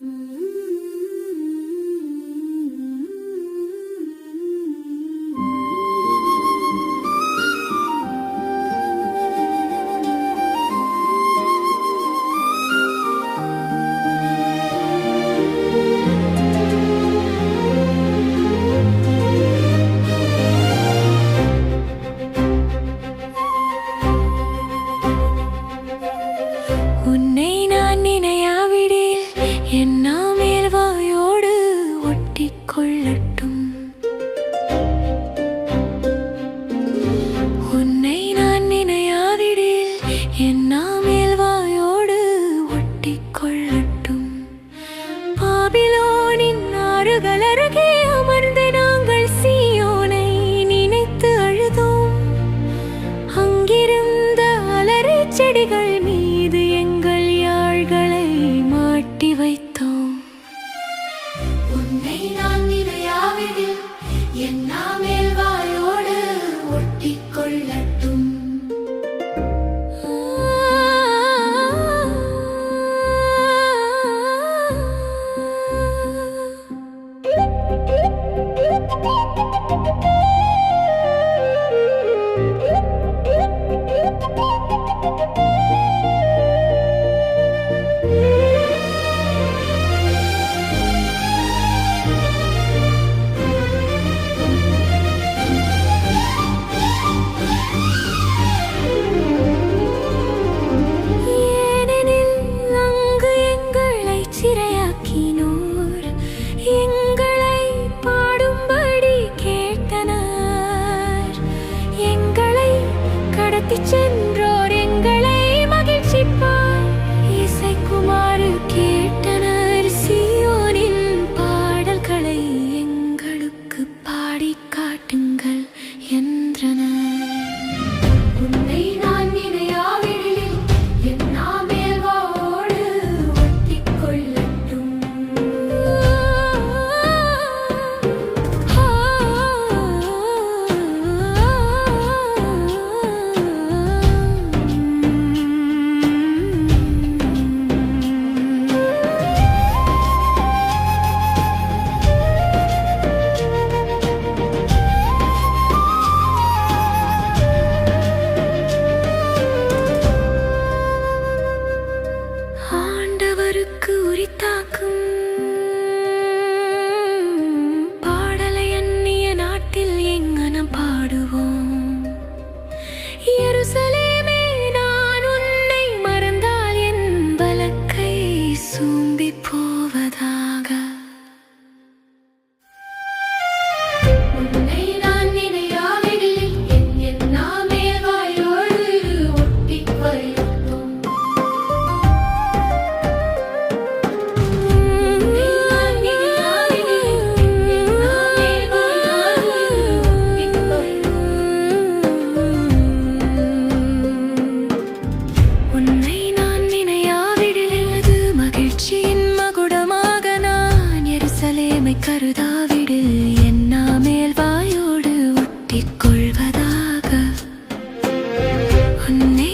உன்னை நான் நினையாவிடில் என்னாமேல் வாயோடு ஒட்டிக் கொள்ளட்டும். உன்னை நான் நினையாவிடில் என்னாமேல் வாயோடு ஒட்டிக் கொள்ளட்டும். பாபிலோனின் ஆறுகள் அருகே அமர்ந்து நாங்கள் சீயோனை நினைத்து அழுதோம். அங்கிருந்த அலரி செடிகள் மீது எங்கள் யாழ்களை மாட்டி வைத்தோம். உன்னை நான் நினையாவிடில் என்னாமேல் வாயோடு ஒட்டிக் கொள்ளட்டும். சென்றோர் எங்களை மகிழ்ச்சிப்பார் இசைக்குமாறு கேட்டனர். சீயோனின் பாடல்களை எங்களுக்கு பாடி காட்டுங்கள் என்றனர். உன்னை நான் நினையாவிடில் என்னாமேல் வாயோடு ஒட்டிக் கொள்ளட்டும். ஆண்டவருக்கு உரித்தாக்கும் பாடலை அந்நிய நாட்டில் எங்கனம் பாடுவோம். எருசலேமே, நான் உன்னை மறந்தால் என் வலக்கை சூம்பி போவதாக. உன்னை நான் நினையாவிடில் என்னாமேல் வாயோடு ஒட்டிக் கொள்ளட்டும். உன்னை நான் நினையாவிடில் மகிழ்ச்சியின் மகுடமாக நான் எருசலேமை கருதாவிடில் என்னாமேல் வாயோடு ஒட்டிக் கொள்வதாக. உன்னை